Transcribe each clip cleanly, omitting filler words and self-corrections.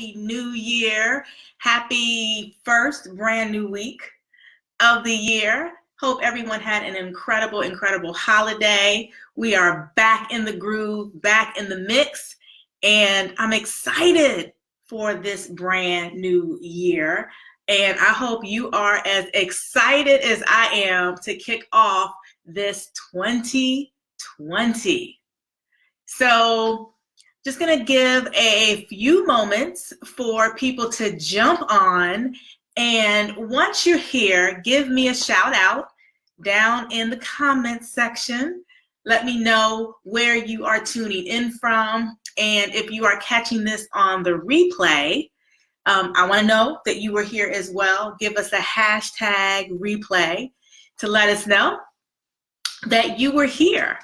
happy new year. Happy first brand new week of the year. Hope everyone had an incredible holiday. We are back in the groove, back in the mix, and I'm excited for this brand new year. And I hope you are as excited as I am to kick off this 2020. So just going to give a few moments for people to jump on. And once you're here, give me a shout out down in the comments section. Let me know where you are tuning in from. And if you are catching this on the replay, I want to know that you were here as well. Give us a hashtag replay to let us know that you were here.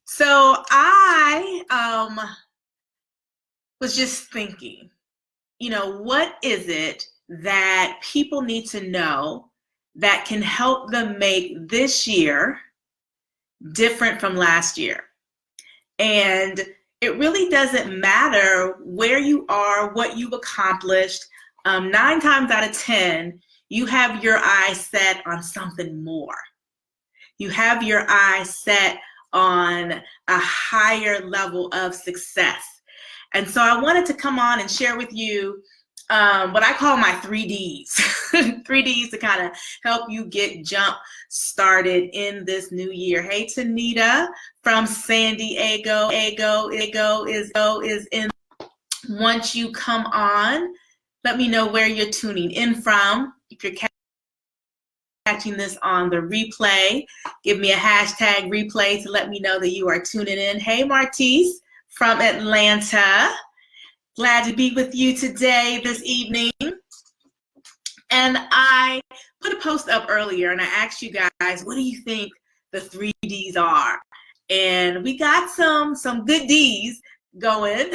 So I was just thinking, what is it that people need to know that can help them make this year different from last year? And it really doesn't matter where you are, what you've accomplished. 9 times out of 10, you have your eyes set on something more. You have your eyes set on a higher level of success. And so I wanted to come on and share with you what I call my 3Ds. 3Ds to kind of help you get jump started in this new year. Hey, Tanita from San Diego. Ego is in. Once you come on, let me know where you're tuning in from. If you're catching this on the replay, give me a hashtag replay to let me know that you are tuning in. Hey, Martise from Atlanta. Glad to be with you today, this evening. And I put a post up earlier and I asked you guys, what do you think the 3Ds are? And we got some good Ds going.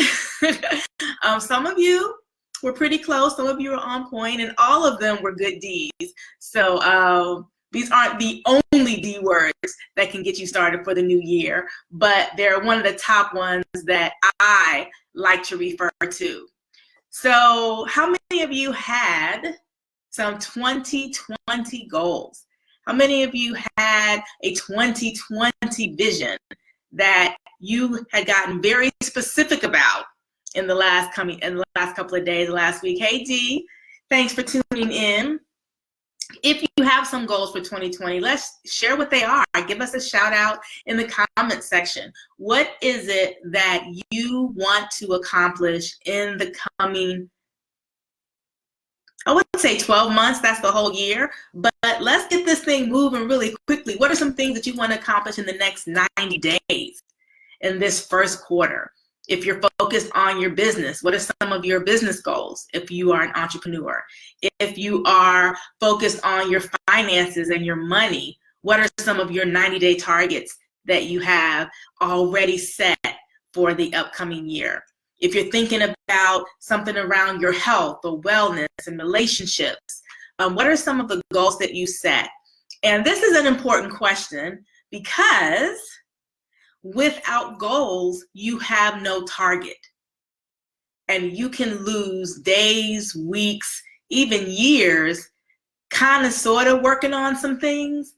Some of you were pretty close, some of you were on point, and all of them were good Ds. So these aren't the only D words that can get you started for the new year, but they're one of the top ones that I like to refer to. So how many of you had some 2020 goals? How many of you had a 2020 vision that you had gotten very specific about in the last couple of days, last week? Hey D, thanks for tuning in. If you have some goals for 2020, let's share what they are. Give us a shout out in the comment section. What is it that you want to accomplish in the coming, I wouldn't say 12 months, that's the whole year, but let's get this thing moving really quickly. What are some things that you want to accomplish in the next 90 days in this first quarter? If you're focused on your business, what are some of your business goals if you are an entrepreneur? If you are focused on your finances and your money, what are some of your 90-day targets that you have already set for the upcoming year? If you're thinking about something around your health or wellness and relationships, what are some of the goals that you set? And this is an important question because without goals, you have no target. And you can lose days, weeks, even years, kind of sort of working on some things,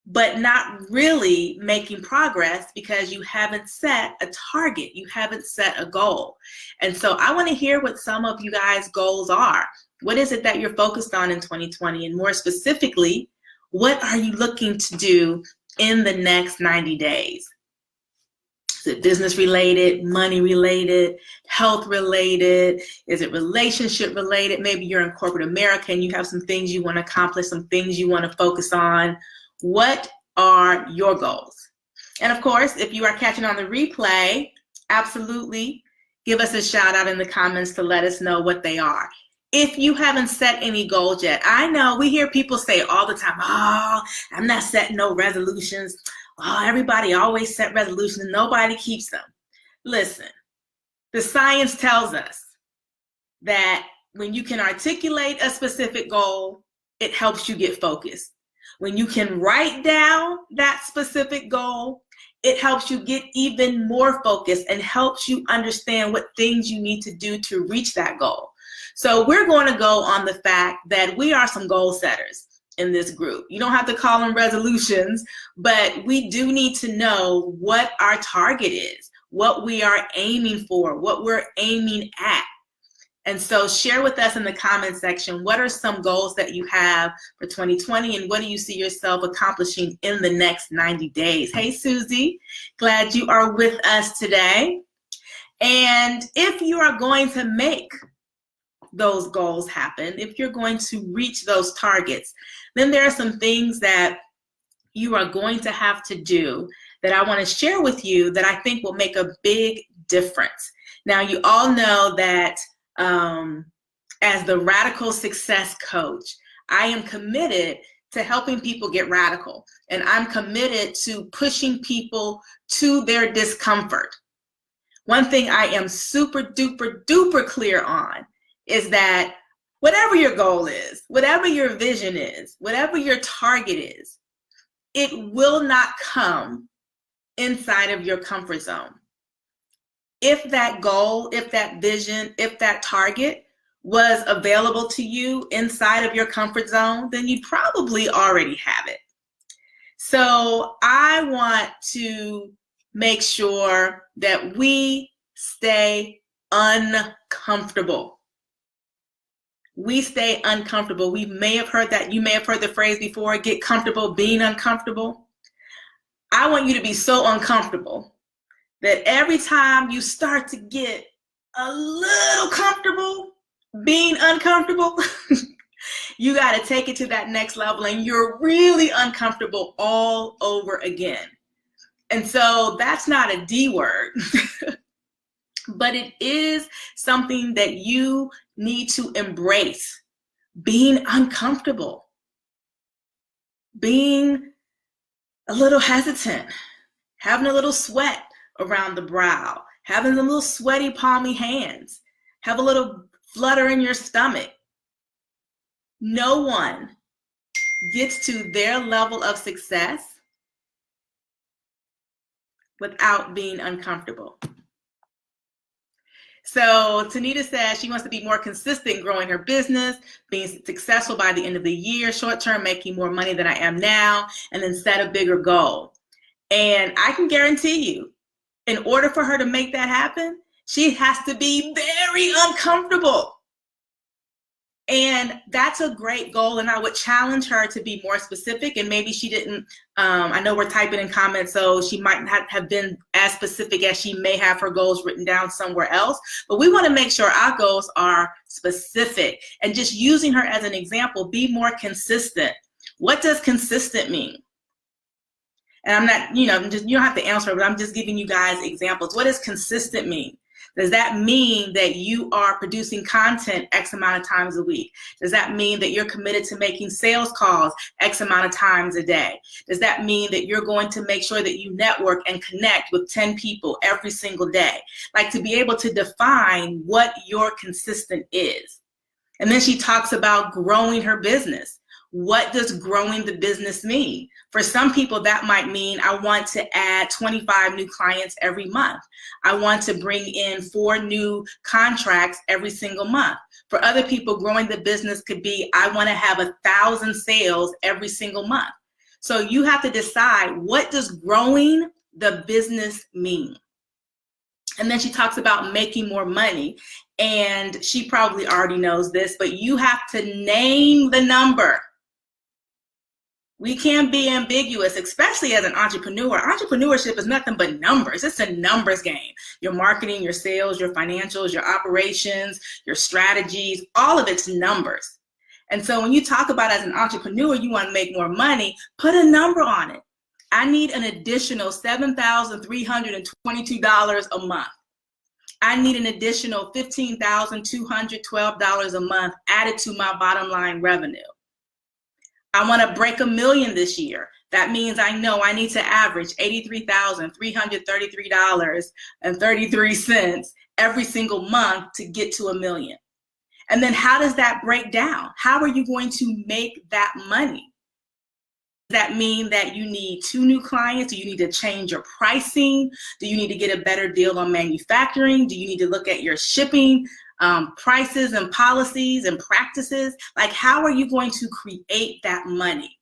but not really making progress because you haven't set a target. You haven't set a goal. And so I want to hear what some of you guys' goals are. What is it that you're focused on in 2020? And more specifically, what are you looking to do in the next 90 days? Is it business related, money related, health related? Is it relationship related? Maybe you're in corporate America and you have some things you want to accomplish, some things you want to focus on. What are your goals? And of course, if you are catching on the replay, absolutely give us a shout out in the comments to let us know what they are. If you haven't set any goals yet, I know we hear people say all the time, oh, I'm not setting no resolutions. Oh, everybody always set resolutions and nobody keeps them. Listen, the science tells us that when you can articulate a specific goal, it helps you get focused. When you can write down that specific goal, it helps you get even more focused and helps you understand what things you need to do to reach that goal. So we're going to go on the fact that we are some goal setters in this group. You don't have to call them resolutions, but we do need to know what our target is, what we are aiming for, what we're aiming at. And so share with us in the comment section, what are some goals that you have for 2020 and what do you see yourself accomplishing in the next 90 days? Hey, Susie, glad you are with us today. And if you are going to make those goals happen, if you're going to reach those targets, then there are some things that you are going to have to do that I want to share with you that I think will make a big difference. Now, you all know that as the Radical Success Coach, I am committed to helping people get radical, and I'm committed to pushing people to their discomfort. One thing I am super duper duper clear on is that whatever your goal is, whatever your vision is, whatever your target is, it will not come inside of your comfort zone. If that goal, if that vision, if that target was available to you inside of your comfort zone, then you probably already have it. So I want to make sure that we stay uncomfortable. We stay uncomfortable. We may have heard that. You may have heard the phrase before, get comfortable being uncomfortable. I want you to be so uncomfortable that every time you start to get a little comfortable being uncomfortable, you got to take it to that next level and you're really uncomfortable all over again. And so that's not a D word, but it is something that you need to embrace, being uncomfortable, being a little hesitant, having a little sweat around the brow, having some little sweaty, palmy hands, have a little flutter in your stomach. No one gets to their level of success without being uncomfortable. So Tanita says she wants to be more consistent growing her business, being successful by the end of the year, short term, making more money than I am now, and then set a bigger goal. And I can guarantee you, in order for her to make that happen, she has to be very uncomfortable. And that's a great goal. And I would challenge her to be more specific. And maybe she didn't, I know we're typing in comments, so she might not have been as specific as she may have her goals written down somewhere else. But we want to make sure our goals are specific. And just using her as an example, be more consistent. What does consistent mean? And I'm not, you don't have to answer, but I'm just giving you guys examples. What does consistent mean? Does that mean that you are producing content X amount of times a week? Does that mean that you're committed to making sales calls X amount of times a day? Does that mean that you're going to make sure that you network and connect with 10 people every single day? Like, to be able to define what your consistent is. And then she talks about growing her business. What does growing the business mean? For some people, that might mean I want to add 25 new clients every month. I want to bring in 4 new contracts every single month. For other people, growing the business could be I want to have 1,000 sales every single month. So you have to decide, what does growing the business mean? And then she talks about making more money. And she probably already knows this, but you have to name the number. We can't be ambiguous, especially as an entrepreneur. Entrepreneurship is nothing but numbers. It's a numbers game. Your marketing, your sales, your financials, your operations, your strategies, all of it's numbers. And so when you talk about, as an entrepreneur, you want to make more money, put a number on it. I need an additional $7,322 a month. I need an additional $15,212 a month added to my bottom line revenue. I want to break $1 million this year. That means I know I need to average $83,333.33 every single month to get to $1 million. And then how does that break down? How are you going to make that money? Does that mean that you need 2 new clients? Do you need to change your pricing? Do you need to get a better deal on manufacturing? Do you need to look at your shipping prices and policies and practices. Like, how are you going to create that money?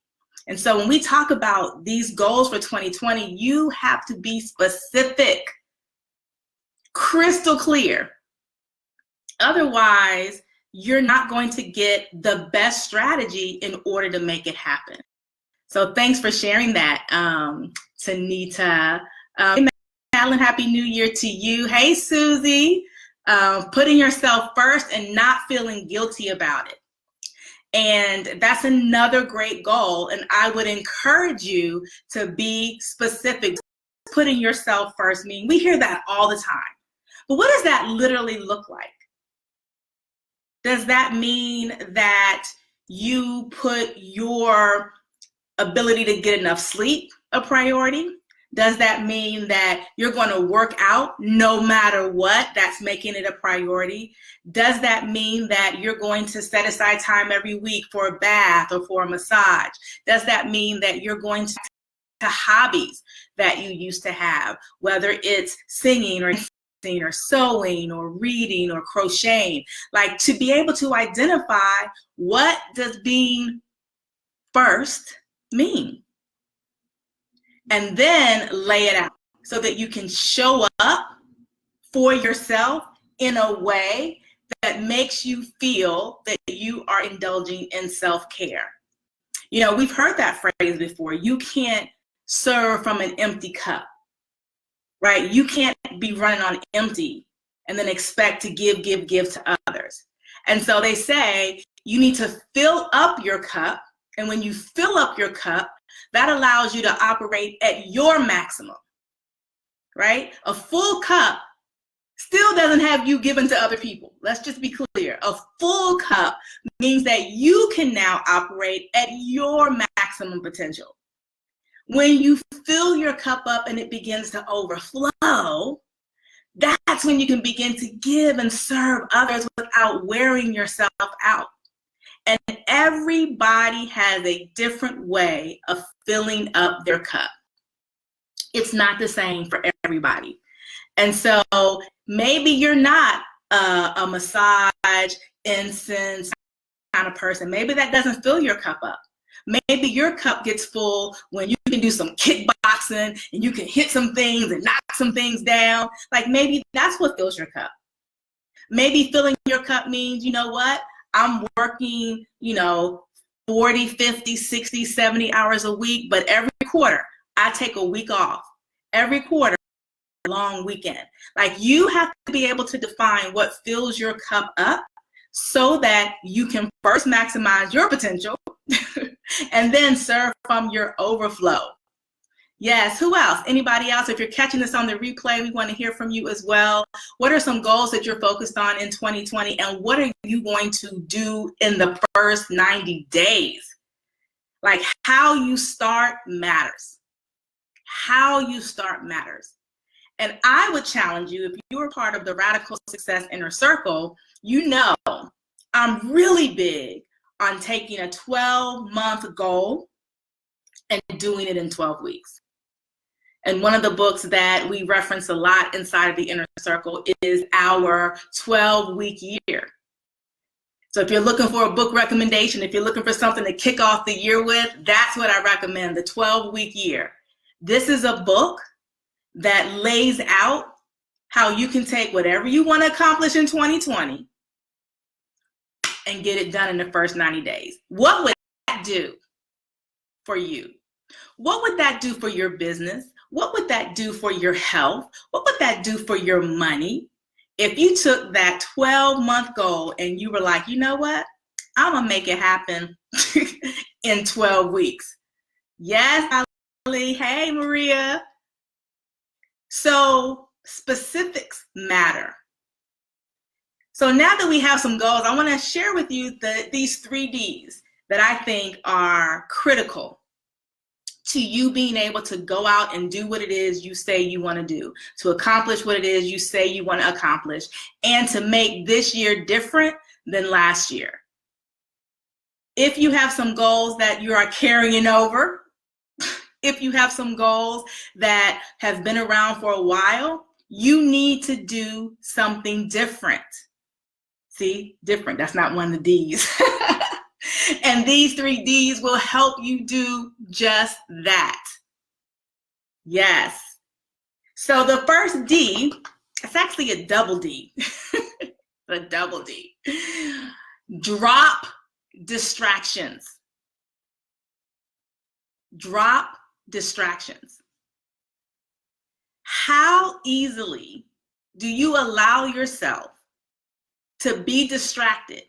And so when we talk about these goals for 2020, you have to be specific, crystal clear. Otherwise, you're not going to get the best strategy in order to make it happen. So thanks for sharing that, Tanita. Madeline, Happy New Year to you. Hey, Susie, putting yourself first and not feeling guilty about it. And that's another great goal. And I would encourage you to be specific. Putting yourself first, meaning we hear that all the time. But what does that literally look like? Does that mean that you put your ability to get enough sleep a priority? Does that mean that you're going to work out no matter what? That's making it a priority. Does that mean that you're going to set aside time every week for a bath or for a massage? Does that mean that you're going to hobbies that you used to have, whether it's singing or sewing or reading or crocheting? Like, to be able to identify what does being first mean, and then lay it out so that you can show up for yourself in a way that makes you feel that you are indulging in self-care. You know, we've heard that phrase before. You can't serve from an empty cup, right? You can't be running on empty and then expect to give to others. And so they say you need to fill up your cup. And when you fill up your cup, that allows you to operate at your maximum, right? A full cup still doesn't have you given to other people. Let's just be clear. A full cup means that you can now operate at your maximum potential. When you fill your cup up and it begins to overflow, that's when you can begin to give and serve others without wearing yourself out. And everybody has a different way of filling up their cup. It's not the same for everybody. And so maybe you're not a massage, incense kind of person. Maybe that doesn't fill your cup up. Maybe your cup gets full when you can do some kickboxing and you can hit some things and knock some things down. Like, maybe that's what fills your cup. Maybe filling your cup means, you know what? I'm working, 40, 50, 60, 70 hours a week, but every quarter I take a week off. Every quarter, a long weekend. Like, you have to be able to define what fills your cup up so that you can first maximize your potential and then serve from your overflow. Yes, who else? Anybody else? If you're catching this on the replay, we want to hear from you as well. What are some goals that you're focused on in 2020, and what are you going to do in the first 90 days? Like, how you start matters. How you start matters. And I would challenge you, if you are part of the Radical Success Inner Circle, you know I'm really big on taking a 12-month goal and doing it in 12 weeks. And one of the books that we reference a lot inside of the Inner Circle is our 12-week year. So if you're looking for a book recommendation, if you're looking for something to kick off the year with, that's what I recommend, the 12-week year. This is a book that lays out how you can take whatever you want to accomplish in 2020 and get it done in the first 90 days. What would that do for you? What would that do for your business? What would that do for your health? What would that do for your money? If you took that 12-month goal and you were like, you know what? I'm going to make it happen in 12 weeks. Yes, Ali. Hey, Maria. So specifics matter. So now that we have some goals, I want to share with you these 3 Ds that I think are critical to you being able to go out and do what it is you say you want to do, to accomplish what it is you say you want to accomplish, and to make this year different than last year. If you have some goals that you are carrying over, if you have some goals that have been around for a while, you need to do something different. See, different. That's not one of the D's. And these 3 D's will help you do just that. Yes. So the first D, it's actually a double D. A double D. Drop distractions. Drop distractions. How easily do you allow yourself to be distracted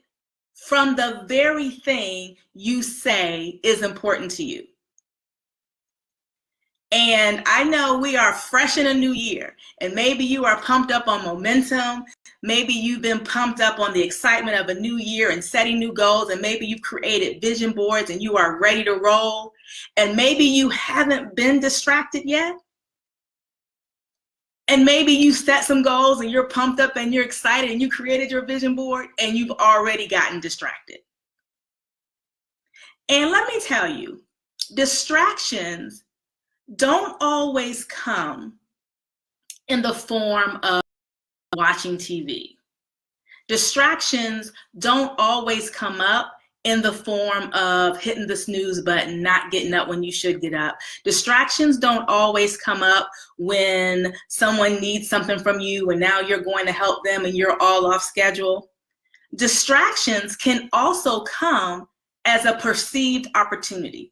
from the very thing you say is important to you? And I know we are fresh in a new year, and maybe you are pumped up on momentum. Maybe you've been pumped up on the excitement of a new year and setting new goals, and maybe you've created vision boards and you are ready to roll. And maybe you haven't been distracted yet. And maybe you set some goals and you're pumped up and you're excited and you created your vision board and you've already gotten distracted. And let me tell you, distractions don't always come in the form of watching TV. Distractions don't always come up in the form of hitting the snooze button, not getting up when you should get up. Distractions don't always come up when someone needs something from you and now you're going to help them and you're all off schedule. Distractions can also come as a perceived opportunity.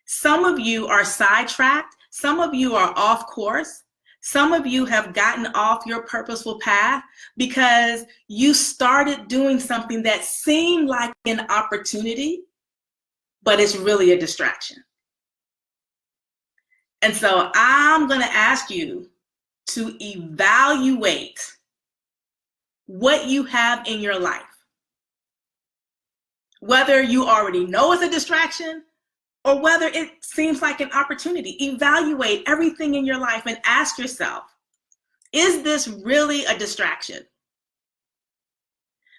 Some of you are sidetracked. Some of you are off course. Some of you have gotten off your purposeful path because you started doing something that seemed like an opportunity, but it's really a distraction. And so I'm going to ask you to evaluate what you have in your life. Whether you already know it's a distraction or whether it seems like an opportunity. Evaluate everything in your life and ask yourself, is this really a distraction?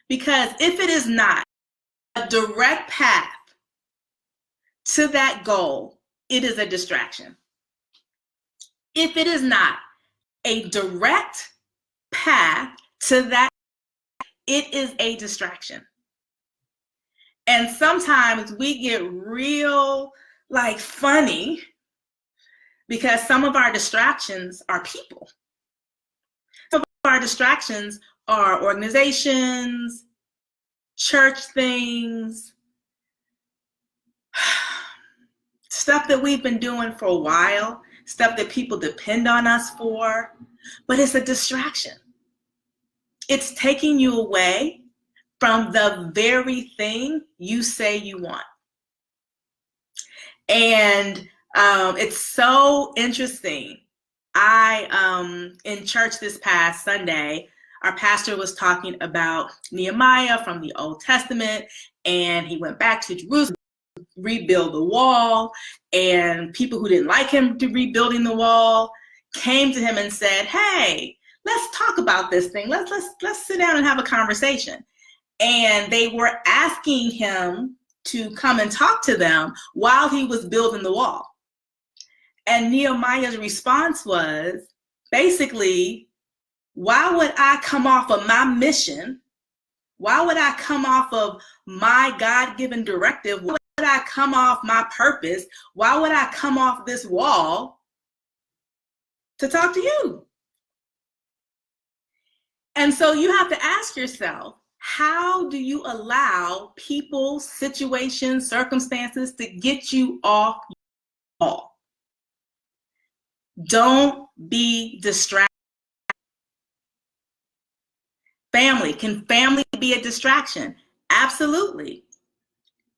Because if it is not a direct path to that goal, it is a distraction. If it is not a direct path to that, it is a distraction. And sometimes we get real funny because some of our distractions are people. Some of our distractions are organizations, church things, stuff that we've been doing for a while, stuff that people depend on us for, but it's a distraction. It's taking you away from the very thing you say you want. And it's so interesting. In church this past Sunday, our pastor was talking about Nehemiah from the Old Testament, and he went back to Jerusalem to rebuild the wall, and people who didn't like him to rebuilding the wall came to him and said, hey, let's talk about this thing. Let's sit down and have a conversation. And they were asking him to come and talk to them while he was building the wall. And Nehemiah's response was basically, why would I come off of my mission? Why would I come off of my God-given directive? Why would I come off my purpose? Why would I come off this wall to talk to you? And so you have to ask yourself, how do you allow people, situations, circumstances to get you off your wall? Don't be distracted. Family, can family be a distraction? Absolutely.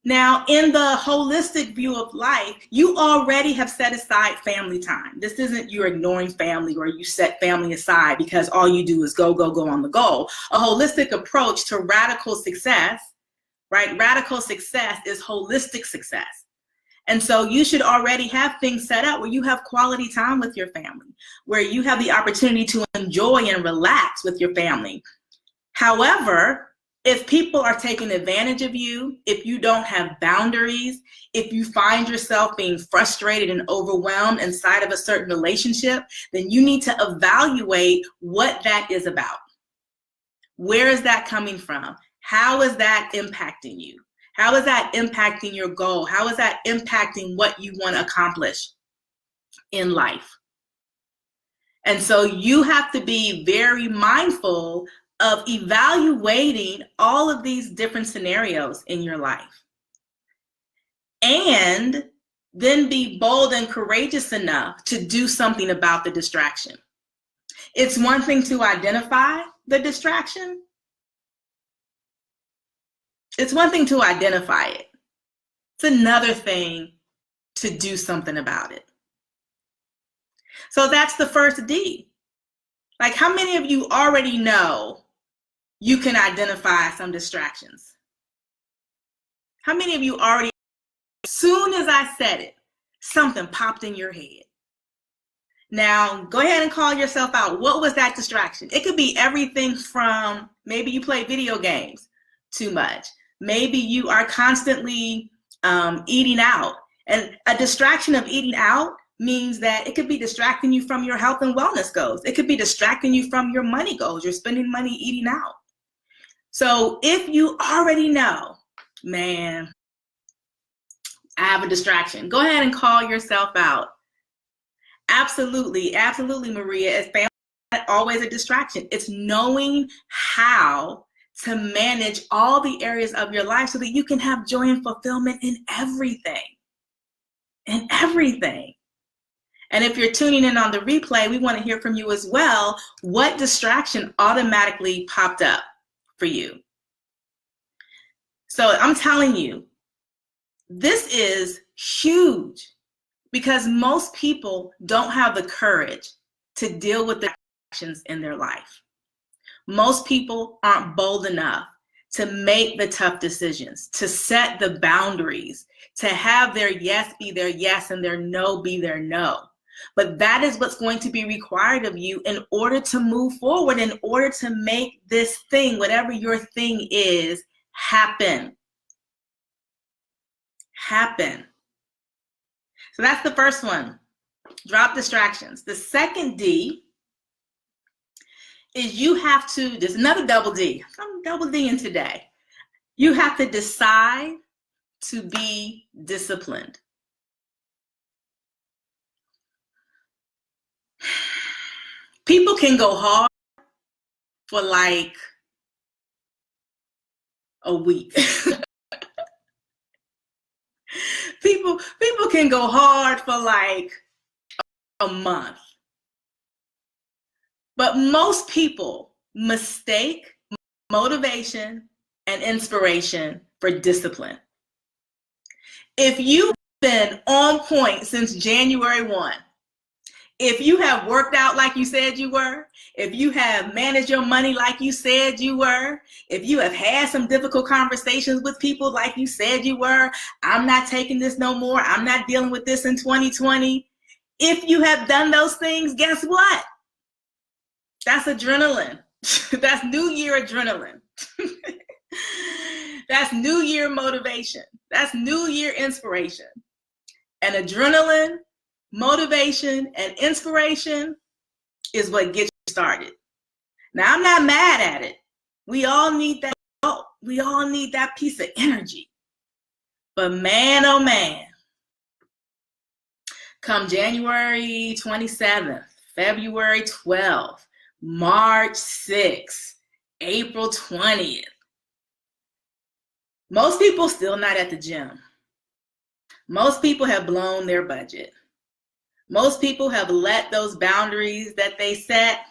Now, in the holistic view of life, you already have set aside family time. This isn't you're ignoring family or you set family aside because all you do is go on the goal. A holistic approach to radical success, right? Radical success is holistic success. And so you should already have things set up where you have quality time with your family, where you have the opportunity to enjoy and relax with your family. However, if people are taking advantage of you, if you don't have boundaries, if you find yourself being frustrated and overwhelmed inside of a certain relationship, then you need to evaluate what that is about. Where is that coming from? How is that impacting you? How is that impacting your goal? How is that impacting what you want to accomplish in life? And so you have to be very mindful of evaluating all of these different scenarios in your life. And then be bold and courageous enough to do something about the distraction. It's one thing to identify the distraction. It's one thing to identify it. It's another thing to do something about it. So that's the first D. Like, how many of you already know you can identify some distractions? How many of you already, as soon as I said it, something popped in your head? Now, go ahead and call yourself out. What was that distraction? It could be everything from maybe you play video games too much. Maybe you are constantly eating out. And a distraction of eating out means that it could be distracting you from your health and wellness goals. It could be distracting you from your money goals. You're spending money eating out. So if you already know, man, I have a distraction, go ahead and call yourself out. Absolutely, absolutely, Maria. It's family always a distraction. It's knowing how to manage all the areas of your life so that you can have joy and fulfillment in everything. In everything. And if you're tuning in on the replay, we want to hear from you as well. What distraction automatically popped up for you? So I'm telling you, this is huge because most people don't have the courage to deal with the distractions in their life. Most people aren't bold enough to make the tough decisions, to set the boundaries, to have their yes be their yes and their no be their no. But that is what's going to be required of you in order to move forward, in order to make this thing, whatever your thing is, happen. Happen. So that's the first one. Drop distractions. The second D is you have to, there's another double D. I'm double D'ing today. You have to decide to be disciplined. People can go hard for like a week. People can go hard for like a month. But most people mistake motivation and inspiration for discipline. If you've been on point since January 1, if you have worked out like you said you were, if you have managed your money like you said you were, if you have had some difficult conversations with people like you said you were, I'm not taking this no more, I'm not dealing with this in 2020. If you have done those things, guess what? That's adrenaline. That's New Year adrenaline. That's New Year motivation. That's New Year inspiration. And adrenaline, motivation, and inspiration is what gets you started. Now, I'm not mad at it. We all need that. We all need that piece of energy. But man, oh man, come January 27th, February 12th, March 6th, April 20th, most people still not at the gym. Most people have blown their budget. Most people have let those boundaries that they set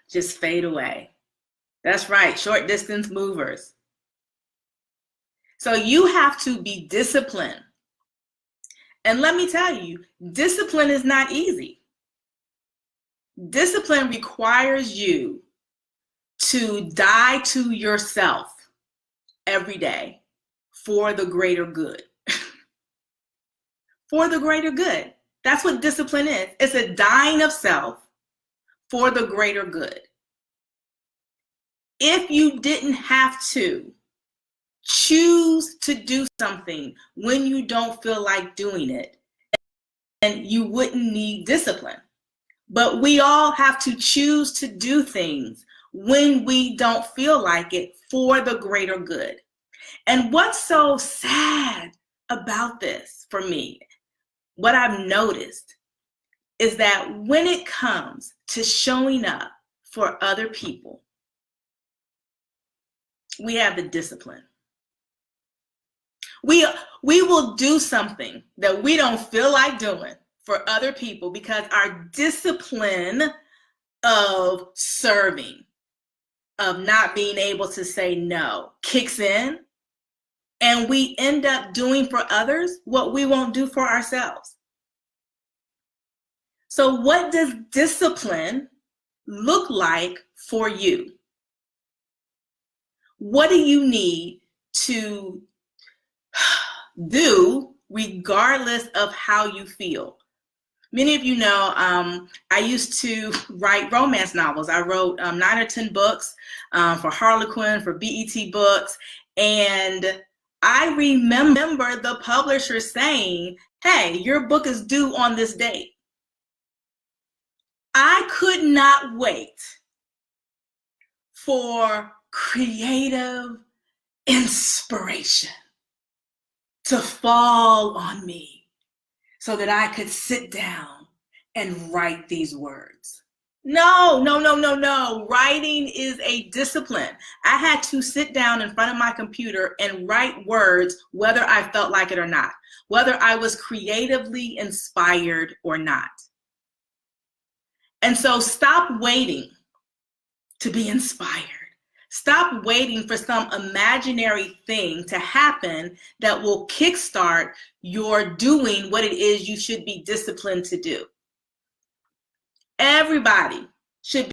just fade away. That's right, short distance movers. So you have to be disciplined. And let me tell you, discipline is not easy. Discipline requires you to die to yourself every day for the greater good. For the greater good. That's what discipline is. It's a dying of self for the greater good. If you didn't have to choose to do something when you don't feel like doing it, then you wouldn't need discipline. But we all have to choose to do things when we don't feel like it for the greater good. And what's so sad about this for me, what I've noticed, is that when it comes to showing up for other people, we have the discipline. We will do something that we don't feel like doing for other people because our discipline of serving, of not being able to say no, kicks in, and we end up doing for others what we won't do for ourselves. So what does discipline look like for you? What do you need to do regardless of how you feel? Many of you know I used to write romance novels. I wrote 9 or 10 books for Harlequin, for BET Books, and I remember the publisher saying, hey, your book is due on this date. I could not wait for creative inspiration to fall on me so that I could sit down and write these words. No. Writing is a discipline. I had to sit down in front of my computer and write words whether I felt like it or not, whether I was creatively inspired or not. And so stop waiting to be inspired. Stop waiting for some imaginary thing to happen that will kickstart your doing what it is you should be disciplined to do. Everybody should